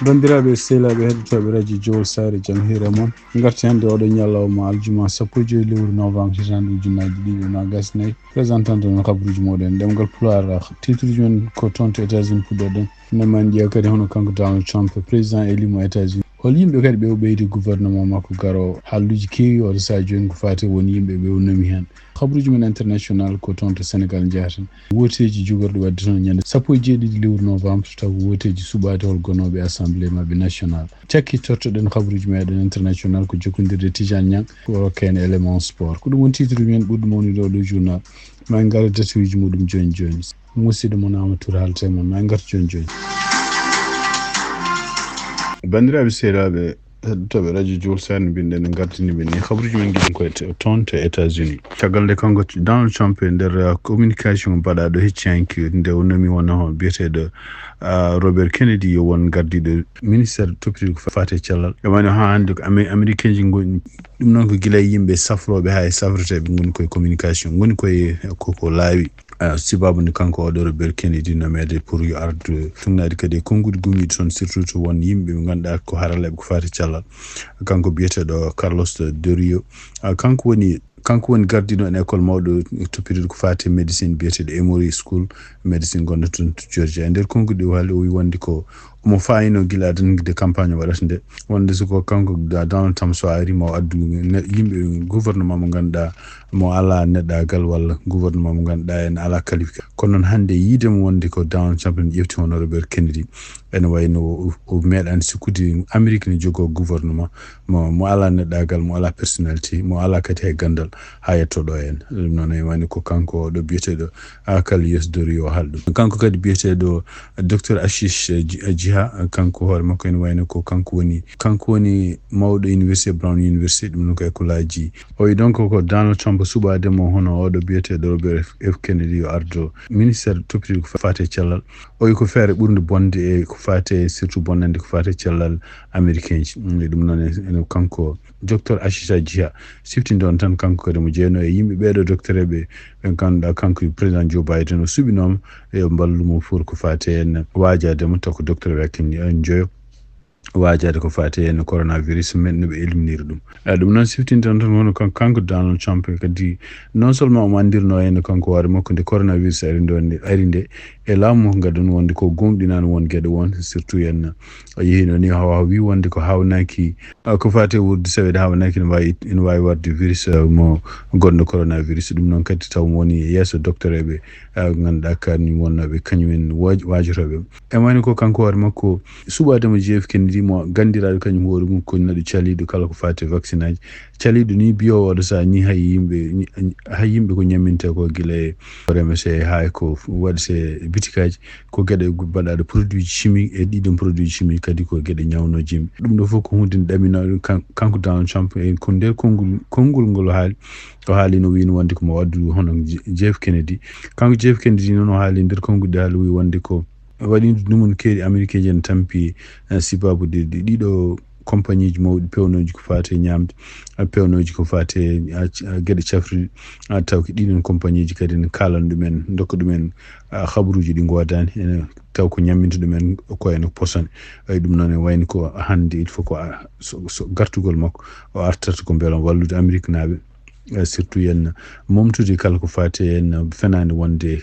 bandiraɓe sehlaɓe heɗotoɓe radio Jowol Sare jam hiire moon garti hannde oɗo ñalawma aljuma 15 lewru novembre hitande ujunnaji ɗiɗi e nogas nayyi présentante noon kabaruji moɗon ɗemgal Pulaar titre ji men ko toon to États-Unis puɗɗoɗen neman ƴeewa kadi hono kanko Donald Trump président élimo États-Unis hol yimɓe kadi ɓe ɓeydi gouvernement makko garo haalluji keewi oɗo saha joni ko fati woni yimɓe ɓe nomi hen kabaruji men international ko toon to Sénégal jahaten woteji jogorɗo wadde toon ñande 17 lewru novembre taw woteji suɓade hol gonoɓe assemblée mabɓe national cakki tottoɗen kabaruji meɗen international ko jokkodirde Tidiane Niang ko rokkene élément sport ko ɗum won titre men ɓurɗo mawnude oɗo journal ma en gara datuji muɗum joni joni musidɗo mon Amadou haalte mon ma en garta joni joni bandiraɓe sehlaɓe heɗotoɓe radio Jowol Sare no mbiɗen en gardiniɓe ni kabaruji men giɗen koye toon to États-Unis caggal nde kanko Donald Trump e nder communication mbaɗaɗo hecciyanki nde o nomi wona biyeteɗo Robert Kennedy yo won gardiɗo ministére toppitiri ko fate cellal e wani ha hannde ko américain ji goni ɗum noon ko guila yimɓe safroɓe ha e safreteɓe goni koye communication goni koye koko laawi sibabude kanko oɗo Robert Kennedy nomede pour yo ardu tugnade kadi e konngudi gumiɗo toon surtout to won yimɓe ɓe ganduɗa ko haraleɓe ko fati cellal kanko biyeteɗo Carlos de Rio kanko woni gardiɗo en école mawɗo toppitiɗo ko fati médecine biyeteɗo Emory School médecine gonɗo toon to Georgia e nder konngudi o haali o wi wonde ko omo fayino gila de campagne o waɗata nde wonde soko kanko Donald Trump so ari mo addu yimɓe gouvernement mo ganduɗa mo ala neɗɗagal walla gouvernement mo ganduɗa en ala qualification kono noon hannde yiidemo wonde ko Donald Trump ne ƴefti hono Robert Kennedy ene wayno o meeɗani sikkude Amérique ne jogo gouvernement mo ala neɗɗagal mo ala personnalité mo ala kadi hay gandal ha yettoɗo en ɗum noon e wayno ko kanko ɗo biyeteɗo Carlos de Rio haalɗum kanko kadi biyeteɗo docteur Ashish Jiha kanko hoore makko ene wayno ko kanko woni mawɗo université Brown université ɗum noon ko écolaji o wi donc ko Donald Trump suɓademo hono oɗo biyeteɗo Robert F Kennedy yo ardo ministére toppitiri ko fate cellal o wi ko feere ɓurde bonde e ko fate surtout bonnande ko fate cellal américain ji ɗum noon ene kanko docteur Ashish Jiha siftinde on tan kanko kadi mo jeeyno e yimɓe ɓeɗo docteur ɓe ganduɗa kanko président Joe Biden o suɓinoma e ballumo pour ko fate en wajademo taw ko docteur ɓe hakkille en joyo wajade ko fate en coronavirus men no ɓe éliminir ɗum noon siftinde on tan hono kanko Donald Trump kadi non seulement omo andirno hen kanko hoore makko nde coronavirus ari nde e laamu mo gadon wonde ko gonɗinani won gueɗe won surtout en yehino ni hawa wi wonde ko hawnaki ko fate wurde sawede hawnaki ene wawi warde virus mo gonɗo coronavirus ɗum noon kadi taw mo woni yeeso docteur eɓe ganduɗa kani wonnoɓe kañumen wajotoɓe e wayno ko kanko hoore makko suɓademo JF Kennedy mo gandiraɗo kañum hoore mum ko naɗo caliɗo kala ko fate vaccine aji caliɗo ni biyowo oɗo sa ni hay yimɓe ko ñamminte ko guila e remese hay ko waɗi se bitikaji ko gueɗe mbaɗaɗo produit chimique e ɗiɗon produit chimique kadi ko gueɗe ñawnoji yimɓe ɗum ɗo fof ko hunde ɗaminoɗo kanko Donald Trump e ko nder konngol ngol o haali no wino wonde komo waddu hono JF Kennedy kanko JF Kennedy noon o haali nder konngudde haali wi wonde ko waɗi ɗumon keeri américain ji en tampi sibabude ɗiɗo compagnie ji mawɗi pewnoji ko fate ñamde pewnoji ko fate gueɗe cafri taw ko ɗiɗon compagnie ji kadi ne kalan ɗumen dokka ɗumen habaruji ɗi godani ene taw ko ñamminta ɗumen ko ene posone ɗum noon e wayni ko hande il faut ko so gartugol makko o artata ko beela wallude Amérique naaɓe surtout yen momtude kala ko fate en fenande wonde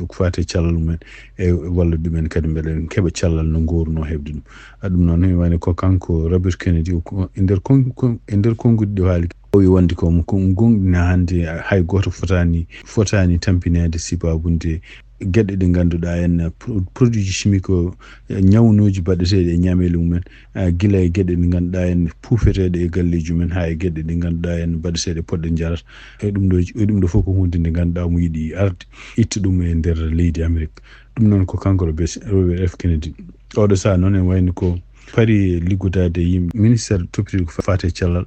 ko fate cellal mumen e walla ɗumen kadi beele keɓa cellal no guurno hebde ɗum noon e wayno ko kanko Robert Kennedy e nder konngudi ɗo haali o wi wonde ko gonɗina hande hay goto fotani tampinede sibabunde gueɗe ɗe ganduɗa en produit chimique o ñawnoji baɗeteɗe e ñamele mumen guila e gueɗe ɗe ganduɗa en puufeteɗe e galleji mumen ha e gueɗe ɗe ganduɗa en baɗeteɗe poɗɗe jarata e ɗum ɗo fof ko hunde nde ganduɗa mo yiiɗi arde itta ɗum e nder leydi Amérique ɗum noon ko kanko Robert F Kennedy oɗo saha noon en wayno ko paari liggudade yimɓe ministére toppitiri ko fate cellal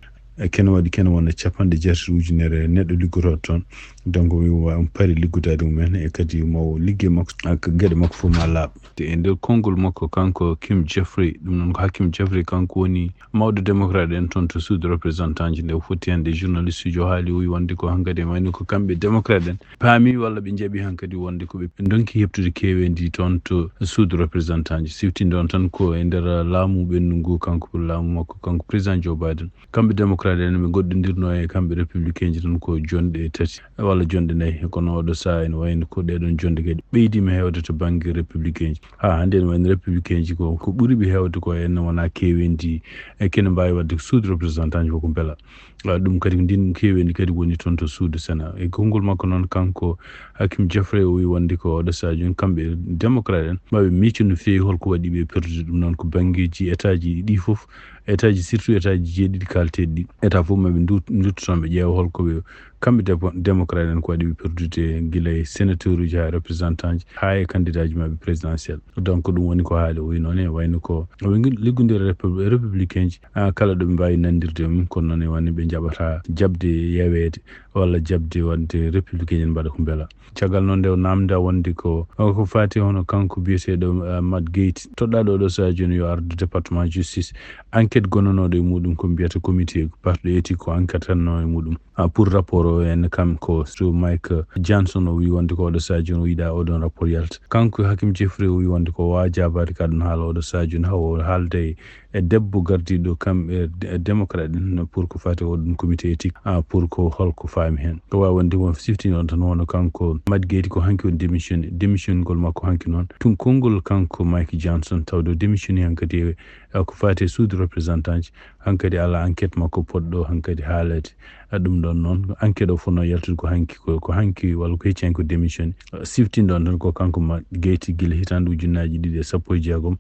ken waɗi ken wona capanɗe jeetati ujunere neɗɗo liggoto toon donc mi wa pari liggudade mumen e kadi mo ligge makko gueɗe makko fof ma laaɓ e nder konngol makko kanko Kim Jeffrey ɗum noon ko Hakim Jeffrey kanko woni mawɗo démocrate en toon to suudu représentant ji nde foti hannde journaliste uji o haali o wi wonde ko hankkadi wayno ko kamɓe démocrate en paami walla ɓe jaaɓi hankkadi wonde ko ɓe donki heɓtude kewendi toon to suudu représentant ji siftinde on tan ko e nder laamu ɓendu ngu kanko laamu makko kanko président Joe Biden kamɓe démocrate en ɓe goɗɗodirno e kamɓe républicain ji tan ko jonɗe tati walla jonɗe nayyi kono oɗo saha ene wayno ko ɗeɗon jonde kadi ɓeydima hewde to banggue républicain ji ha hannde ene wayno républicain ji ko ɓuuriɓe hewde ko en wona kewendi e kene mbawi wadde suudu représentant ji koko beela ɗum kadi ndin kewendi kadi woni toon to suudu sénat e konngol makko noon kanko Hakim Jeffrey o wi wonde ko oɗo saha joni kamɓe démocrate en maɓe micco no fewi holko waɗi ɓe perdude ɗum noon ko banggueji état ji ɗi foof état ji surtout état ji jeeɗiɗi kalteɗi ɗi état fof maɓe duttoton ɓe ƴeewa holko ɓe kamɓe démocrate en ko waɗi ɓe perdude guila e sénateur uji ha représentant ji ha e candidat ji maɓe présidentiel donc ɗum woni ko haali o wi noon e wayno ko liggodira républicain ji kala ɗo ɓe mbawi nandirde mum kono noon e wayno ɓe jaɓata jabde yewede walla jabde wadde républicain en mbaɗa ko beela caggal noon nde o namda wonde ko fati hono kanko biyeteɗo Matt Gaetz toɗɗaɗo oɗo saha joni yo ardu département justice enquête gonnonoɗo e muɗum ko mbiyata comité parɗo éthique ko enquête tanno e muɗum pour rapport o en kam ko so Mike Johnson o wi wonde ko oɗo saha joni o yiɗa oɗon rapport yalta kanko Hakim Jeffrey o wi wonde ko wawa jabade ka ɗum haala oɗo saha joni haw haalde e debbo gardiɗo kamɓe démocrate en pour ko fati oɗon comité éthique pour ko holko faami hen ko wawi wonde mo siftini on tan wono kanko Matt Gaetz ko hanki on démission ngol makko hanki noon tun konngol kanko Mike Johnson tawde démissioni hankadi ko fati suudu représentant ji hankadi ala enquête makko poɗɗo hankadi haalede ɗum ɗon noon enquête o fonno yaltude ko hanki walla ko hecci hen ko démission siftinde on tan ko kanko Matt Gaetz guila hitande ujunnaji 2016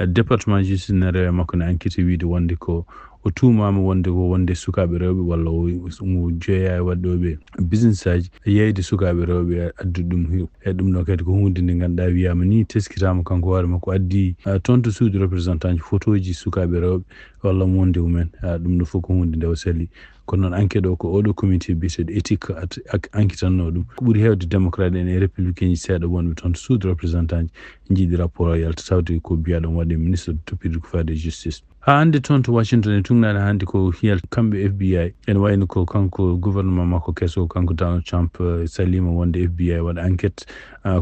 département justice ne rewe makko ne enquête wiide wonde ko o tuumama wonde ko wonde sukaɓe rewɓe walla o jeeya e wadɗoɓe business aji yeyde sukaɓe rewɓe addude ɗum e ɗum ɗo kadi ko hunde nde ganduɗa wiyama ni teskitama kanko hoore makko addi toon to suudu représentant ji photo ji sukaɓe rewɓe walla monde mumen ɗum ɗo fof ko hunde nde o sali kono noon enquête o ko oɗo comité biyeteɗo éthique enquêtanno ɗum ko ɓuuri hewde démocrate en e républicain ji seeɗa wonɓe toon to suudu représentant ji jiiɗi rapport o yalta tawde ko biyaɗon waɗe ministre toppirde ko fade justice ha hannde toon to Washington e tungnaɗe hannde ko hiyal kamɓe FBI ene wayno ko kanko gouvernement makko keso kanko Donald Trump salima wonde FBI waɗa enquête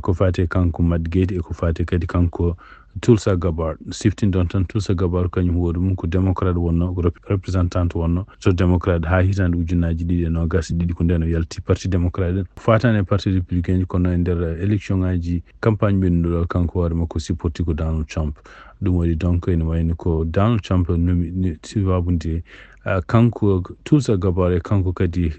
ko fate kanko Matt Gaetz e ko fate kadi kanko Tulsa Gabbard siftinde on tan Tulsa Gabbard kañum hoore mum ko démocrate wonno ko représentant wonno to démocrate ha hitande ujunnaji 2022 ko nden o yalti parti démocrate en fatane parti républicain kono e nder élection ngaji campagne ɓennuɗo kanko hoore makko supporti ko Donald Trump ɗum waɗi donc ene wayno ko Donald Trump nomi siwabude kanko Tulsa Gabbard e kanko kadi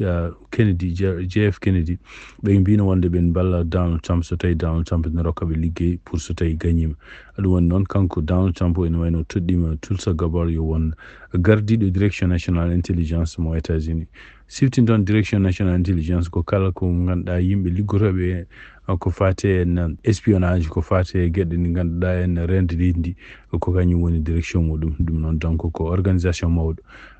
Kennedy JF Kennedy ɓe mbino wonde ɓen balla Donald Trump so tawi Donald Trump ne rokkaɓe liggey pour so tawi gagnima ɗum woni noon kanko Donald Trump ene wayno toɗɗima Tulsa Gabbard yo won gardiɗo direction national intelligence mo États-Unis siftinde on direction national intelligence ko kala ko ganduɗa yimɓe liggotoɓe ko fate en espionnage ko fate gueɗe ɗe ganduɗa en rende leydi ko kañum woni direction muɗum ɗum noon donc ko organisation mawɗo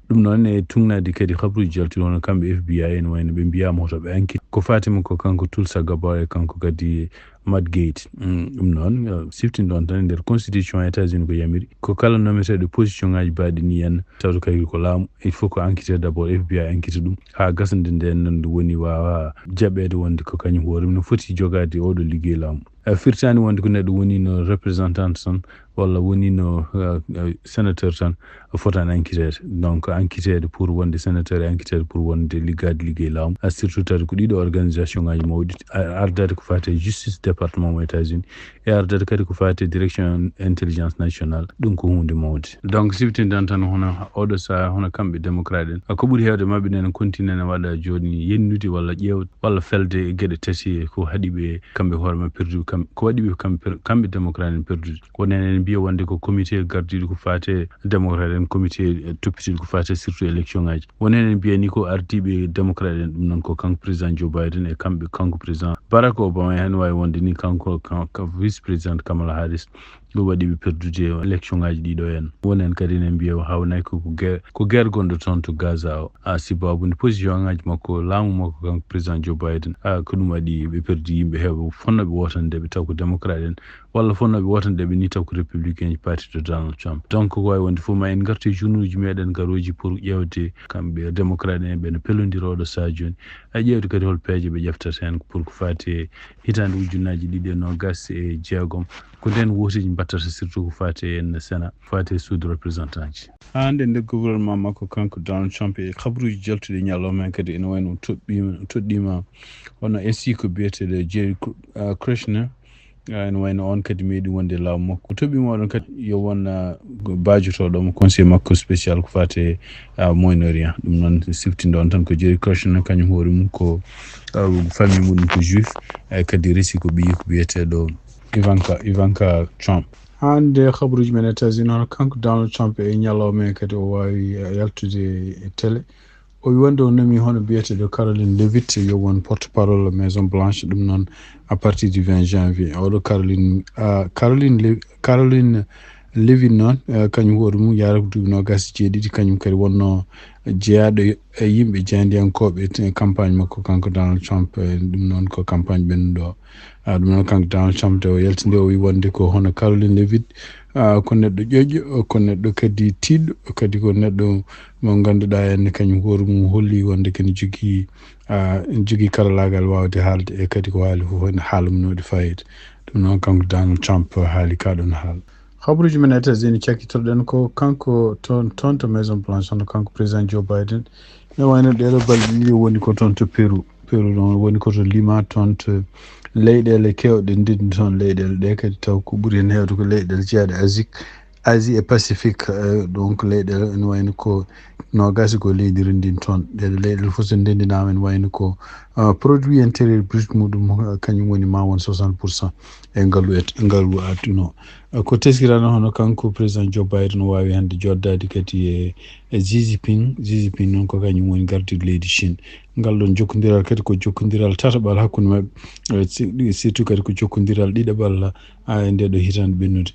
ɗum noon e tungnade kadi habruji jaltuɗi hono kamɓe FBI ene wayno ɓe mbiyama hotoɓe enquête ko fatima ko kanko Tulsa Gabbard e kanko kadi Matt Gaetz ɗum noon siftinde on tan e nder constitution États-Unis ko yamiri ko kala nometeɗo position ngaji baɗi ni henna tawde kay ko laamu il faut ko enquêteur d' abord FBI enquête ɗum ha gasande nden noon nde woni wawa jaɓede wonde ko kañum hoore no foti jogade oɗo liggey laamu firtani wonde ko neɗɗo woni no représentant tan walla woni no sénateur tan fotani enquêtede donc enquêtede pour wonde sénateur e enquêtede pour wonde liggade liggey laamu surtout tawde ko ɗiɗo organisation ngaji mawɗi ardade ko fate justice département mo États-Unis e ardade kadi ko fate direction intelligence national ɗum ko hunde mawde donc siftindan tan hono oɗo saha hono kamɓe démocrate en ko ɓuuri hewde mabɓe nene continue ne waɗa joni yennude walla ƴewde walla felde gueɗe tati ko haaɗiɓe kamɓe hoorema perdu ko waɗiɓe kamɓe démocrate en perdude wonenen mbiya wonde ko comité gardiɗo ko fate démocrate en comité toppitiɗo ko fate surtout élection ngaji wonenen mbiya ni ko ardiɓe démocrate en ɗum noon ko kanko président Joe Biden e kamɓe kanko président Barack Obama hen wawi wonde ni kanko vice président Kamala Harris ɗum waɗi ɓe perdude élection ngaji ɗiɗo en wonen kadi ne mbiya hawnay ko gergonɗo toon to Gaza o sibabude position ngaji makko laamu makko kanko président Joe Biden ko ɗum waɗi ɓe perdi yimɓe heewɓe fonnoɓe wotandeɓe taw ko démocrate en walla fonnoɓe wotandeɓe ni taw ko républicain ji parti to Donald Trump donc ko wawi wonde fof ma en gartu junuji meɗen garoji pour ƴewde kamɓe démocrate en ɓe no pelodira oɗo saha joni ƴewde kadi hol peeje ɓe ƴeftata hen pour ko fati hitande ujunnaji ɗiɗi e nogas e jeegom ko nden wotiji mbattata surtout ko fati en Sénat fati suudu représentant ji hande nder gouvernement makko kanko Donald Trump e habruji jaltuɗe ñalawma kadi ene wayno toɗɗima hono ainsi ko biyeteɗo Jerry Kushner ene wayno on kadi meeɗi wonde laamu makko toɓɓima oɗon kadi yo won bajotoɗomo conseil makko spécial ko fate Moyen-Orient ɗum noon siftinde on tan ko Jerry Kushner kañum hoore mum ko famille muɗum ko juif kadi resi ko ɓiyi ko biyeteɗo Ivanka Trump hande habruji men États-Unis hono kanko Donald Trump e ñalawma kadi o wawi yaltude e télé o wonde o nomi hono biyeteɗo Caroline Levitt yo won porte parole Maison Blanche ɗum noon à partir du 20 janvier oɗo Caroline Levin noon kañum hoore mum yara ko duuɓi nogas jeeɗiɗi kañum kadi wonno jeeyaɗo e yimɓe jeyandiyankoɓe campagne makko kanko Donald Trump ɗum noon ko campagne ɓennuɗo ɗum noon kanko Donald Trump de o yaltinde o wi wonde ko hono Caroline Levitt ko neɗɗo ƴoƴƴo ko neɗɗo kadi tiɗɗo kadi ko neɗɗo mo ganduɗa en kañum hoore mum holli wonde kene jogui karallagal wawde haalde e kadi ko haali fof ne haala mum no waɗi fayida ɗum noon kanko Donald Trump haali kaɗon haala habruji men États-Unis cakkitoɗen ko kanko toon to Maison Blanche hono kanko président Joe Biden ne wayno ɗeɗo balɗe ɗiɗi woni ko toon to Peru ɗon woni koto Lima toon to leyɗele kewɗe ndindi toon leyɗele ɗe kadi taw ko ɓuuri hen hewde ko leyɗele jeeyaɗe Asie et Pacifique donc leyɗele ene wayno ko nogas ko leydi rendin toon ɗeɗo leyɗele fof so ndendinama ene wayno ko produit intérieur brut muɗum kañum woni ma won 60% e ngallu adduno ko teskirano hono kanko président Joe Biden o wawi hande joddade kadi e Xi Jinping noon ko kañum woni gardiɗo leydi Chine ngal ɗon jokkodiral kadi ko jokkodiral tataɓal hakkude mabɓe surtout kadi ko jokkodiral ɗiɗaɓal e ndeɗo hitande ɓennude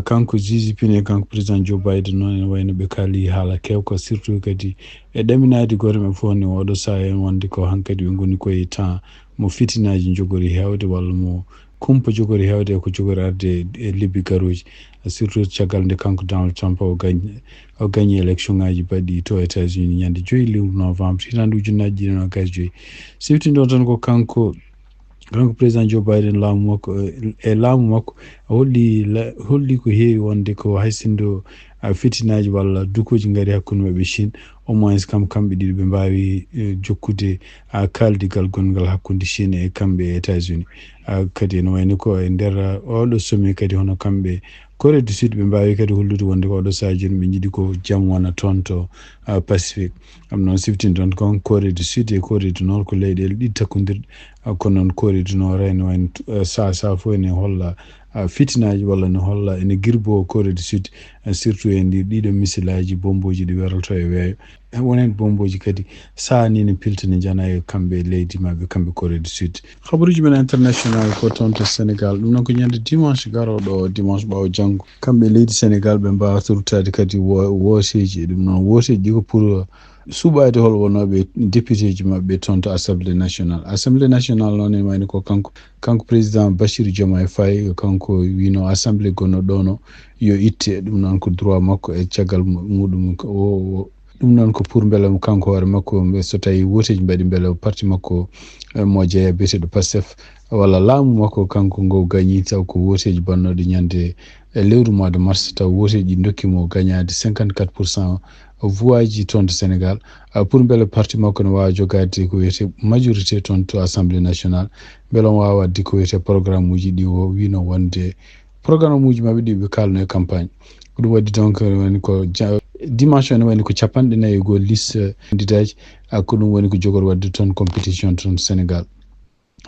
kanko Xi Jinping e kanko président Joe Biden noon ene wayno ɓe kaali haala kewka surtout kadi e ɗaminade goto men fof ni oɗo saaha en wonde ko hankkadi ɓe goni koye temps mo fitinaji jogori hewde walla mo kumpa jogori hewde e ko jogori arde e lebbi garoji surtout caggal nde kanko Donald Trump o gagni élection ngaji baɗɗi to États-Unis ñande 5 lewru novembre hitande ujunnaji ɗiɗi nogas joyyi siftinde on tan ko kanko président Joe Biden laamu makko holli ko heewi wonde ko haysindo fitinaji walla dukoji ngari hakkude mabɓe Chine au moins kamɓe ɗiɗi ɓe mbawi jokkude kaldigal gongal hakkude Chine e kamɓe e États-Unis kadi ene wayno ko e nder oɗo sommet kadi hono kamɓe Corée du Sud ɓe mbawi kadi hollude wonde ko oɗo saha joni ɓe jiiɗi ko jaam wona toon to Pacifique ɗum noon siftinde on kon Corée du Sud e Corée du Nord ko leyɗele ɗiɗi takkodirɗe kono noon Corée du Nord ene wayno saha fof ene holla fitinaji walla ne holla ene guirbo Corée du Sud surtout e ɗiɗo missilaji bomboji ɗi weralto e weeyo wonen bomboji kadi saani ne piltane jana e kamɓe leydi mabɓe kamɓe Corée du Sud habaruji men international ko toon to Sénégal ɗum noon ko ñande dimanche garoɗo dimanche ɓawo janggo kamɓe leydi Sénégal ɓe mbawata ruttade kadi wooseji ɗum noon wooseji ɗi ko pour suɓade hol wonoɓe député ji mabɓe toon to assemblée nationale noon en wayno ko kanko président Bassirou Diomaye Faye kanko wino assemblée gonno ɗono yo itte ɗum noon ko droit makko e caggal muɗum ɗum noon ko pour beele kanko hoore makko so tawi woteji mbaɗi beele parti makko mo jeeya biyeteɗo Pastef walla laamu makko kanko ngo gagni taw ko woteji bannoɗe ñande lewru mois de mars taw woteji dokkimo gagnade 54% voix ji toon to Sénégal pour beele parti makko ne wawa jogade ko wiyete majorité toon to assemblée nationale beele on wawa wadde ko wiyete programme uji ɗi o wino wonde programme uji mabɓe ɗi ɓe kalno e campagne ko ɗum waddi donc woni ko dimanche ne woni ko 49 liste candidat ko ɗum woni ko jogori wadde toon compétition toon Sénégal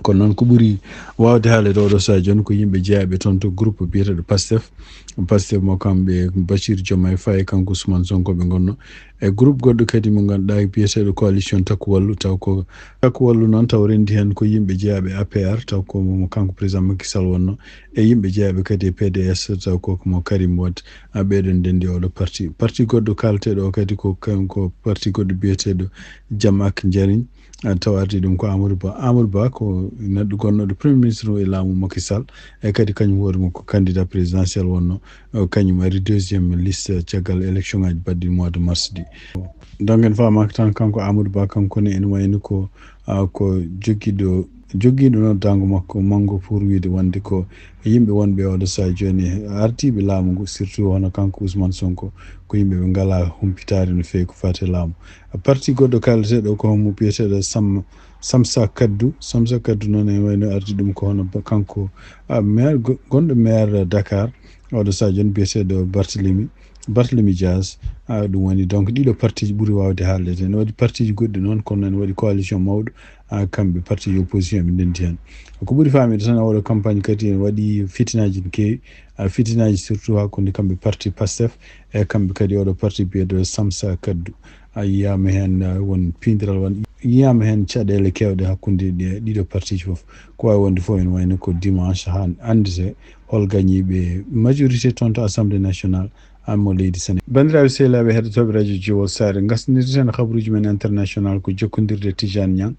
kono noon ko ɓuri wawde haalede oɗo saha joni ko yimɓe jeeyaɓe toon to groupe biyeteɗo pastef mo kamɓe Bachir Diomaye Faye kanko Ousmane Sonko ɓe gonno e groupe goɗɗo kadi mo ganduɗa biyeteɗo coalition Takku Wallu taw ko Takku Wallu noon taw rendi hen ko yimɓe jeeyaɓe APR taw ko mo kanko président Macky Sall wonno e yimɓe jeeyaɓe kadi e PDS taw ko mo Karim Wade ɓeɗon ndendi oɗo parti goɗɗo kalteɗo o kadi ko kanko parti goɗɗo biyeteɗo Jaam ak Njariñ taw ardi ɗum ko Amadou Ba ko neɗɗo gonnoɗo premier ministre o e laamu Macky Sall e kadi kañum hoore mum ko candidat présidentiel wonno kañum ari deuxiéme liste caggal élection ngaji badɗi mois de mars ɗi donc en famaka tan kanko Amadou Ba kankone ene wayno ko jogguiɗo noon dango makko mango pour wiide wonde ko yimɓe wonɓe oɗo saha joni ardiɓe laamu ngu surtout hono kanko Ousmane Sonko ko yimɓe ɓe ngala humpitare no fewi ko fate laamu parti goɗɗo kalateɗo ko homo biyeteɗo Samsa Kaddu noon e wayno ardi ɗum ko hono kanko maire gonɗo maire Dakar oɗo saha joni biyeteɗo Barthélémy Dias ɗum woni donc ɗiɗo parti ji ɓuuri wawde haalde ne waɗi parti ji goɗɗi noon kono ne waɗi coalition mawɗo kamɓe parti ji opposition ɓe ndendi hen ko ɓuuri famide tan oɗo campagne kadi ne waɗi fitinaji ne kewi fitinaji surtout hakkude kamɓe parti Pastef e kamɓe kadi oɗo parti biyeɗo Samsa Kaddu yiyama hen won pindiral yiyama hen caɗele kewɗe hakkude ɗiɗo parti ji foof ko wawi wonde fof ene wayno ko dimanche andete hol gañiɓe majorité toon to assemblée nationale mo leydi Sénégal bandiraɓe sehilaɓe heɗotoɓe radio Jiwol Sare gasdirten habaruji men international ko jokkodirde Tidiane Niang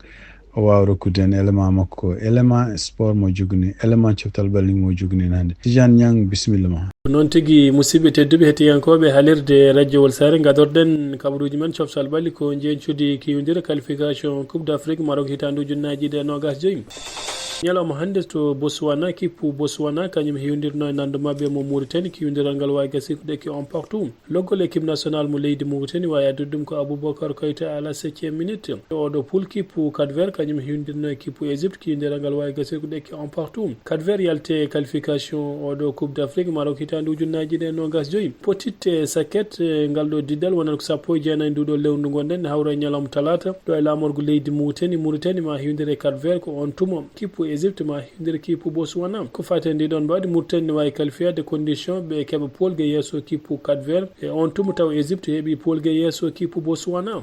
o wawa rokkude en élément makko élément sport mo jogani élément coftal balling mo jogani en hannde Tidiane Niang bisimilla ma noon tigui musidɓe tedduɓe hettiyankoɓe haalirde radio Wol Sare gadorɗen kabaruji men coftal balli ko jencude kiwdira qualification coupe d'Afrique Maroc hitandu ujunnaji ɗe 25 ñalawma hannde to Botswana kippu Botswana kañum hewdirno e nande mabɓe mo Mauritanie kiwdiral ngal wawi gasi ko ɗekki on partout loggol équipe nationale mo leydi Mauritanie wawi addude ɗum ko Aboubacar Keita à la 7e minute oɗo poule kippu Cap Vert kañum hewdirno e kippu Égypte kiwdiral ngal wawi gasi ko ɗekki on partout Cap Vert yalte qualification oɗo coupe d'Afrique Maroc hitande ujunnaji ɗe 25 potite saket ngal ɗo diddal wonata ko 19 nduɗo lewru gonɗen hawra e ñalawma talata ɗo e lamorgo leydi Mauritanie ma hewdire Cap Vert ko on tuma kippu Égypte ma hewdire kippu Botswana ko fate ndiɗon mbawdi Mauritanie ne wawi qualifiade condition ɓe keɓa polgue yesso kippu Cap Vert e on tuma taw Égypte heeɓi polgue yesso kippu Botswana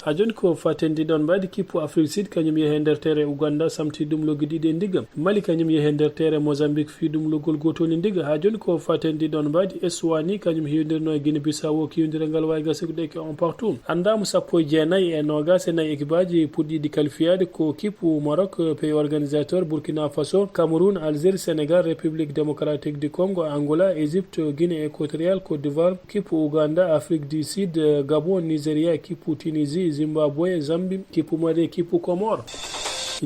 ha joni ko fatendi ɗon mbaɗi kippu Afrique Sud kañum yeehe nder terre Ouganda samti ɗum loggi ɗiɗi e ndigga Mali kañum yeehe nder terre Mozambique fi ɗum loggol gotol e ndigga ha joni ko fatendi ɗon mbaɗi Eswani kañum hewdirno e Guinée Bissau kiwdira ngal wawi gasi ko ɗeke on partout andama 19 équipe aji puɗɗiɗi qualifiade ko kippu Maroc pays organisateur Burkina Faso Cameroun Algérie Sénégal République démocratique du Congo Angola Égypte Guinée équatoriale Côte d'Ivoire kippu Ouganda Afrique du Sud Gabon Nigeria kippu Tunisie Zimbabwe Zambie kippu Mali kippu Comore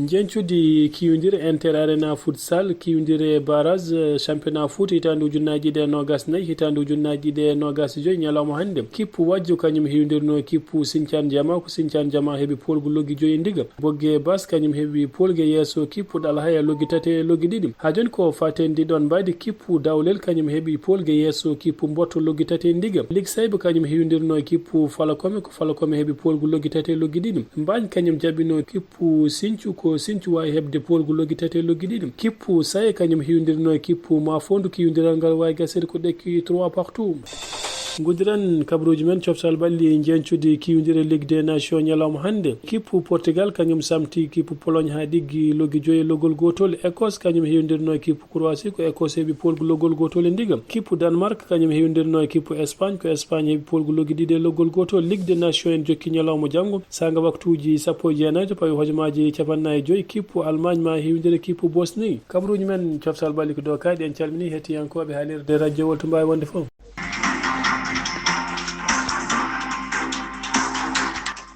jencude kiwdire Inter Arena futsal kiwdire barrage championnat foot hitande ujunnaji ɗe 24 hitande ujunnaji ɗe 25 ñalawma hannde kippu wajju kañum hewdirno kippu Sinthiane Diama ko Sinthiane Diama heeɓi polgu loggi joyi ndiga bogge bas kañum heeɓi polgue yesso kippu Dalhaya loggi tate loggi ɗiɗi ha joni ko fatendi ɗon mbaɗi kippu Dawlel kañum heeɓi polgue yesso kippu Mbotto loggi tate ndiga Ligue Sayba kañum hewdirno kippu Falakome ko Falakome heeɓi polgu loggi tate loggi ɗiɗi Mbagne kañum jaɓino kippu Sinthiou ko Sinthiou wawi hebde polgu loggi tate loggi ɗiɗi kippu Saye kañum hewdirno kippu Mafondu kiwdiral ngal wawi gasede ko ɗekki 3 partout gudiran kabaruji men coftal balli jencude kiwdire Ligue des Nations ñalawma hannde kippu Portugal kañum samti kippu Pologne ha ɗiggi loggi joyi loggol gotol Écosse kañum hewdirno kippu Croatie ko Écosse heeɓi polgu loggol gotol e ndiga kippu Danemark kañum hewdirno kippu Espagne ko Espagne heeɓi polgu loggi ɗiɗi e loggol gotol Ligue des Nations en jokki ñalawma janggo saga waktuji 19 to pawi hojomaji 45 kippu Allemagne ma hewdire kippu Bosnie kabaruji men coftal balli ko do kayɗi en calmini hettiyankoɓe haalirde radio Wol to mbawi wonde foof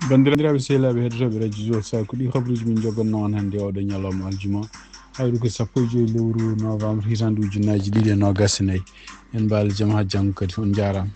bandiraɓe sehilaɓe heɗotoɓe radio Jiwol Sare ko ɗi habaruji min jogonno on hannde oɗo ñalawma aljuma hayru ko 15 lewru novembre hitande ujunnaji ɗiɗi e 24 en mbaali jaam ha janggo kadi on jarama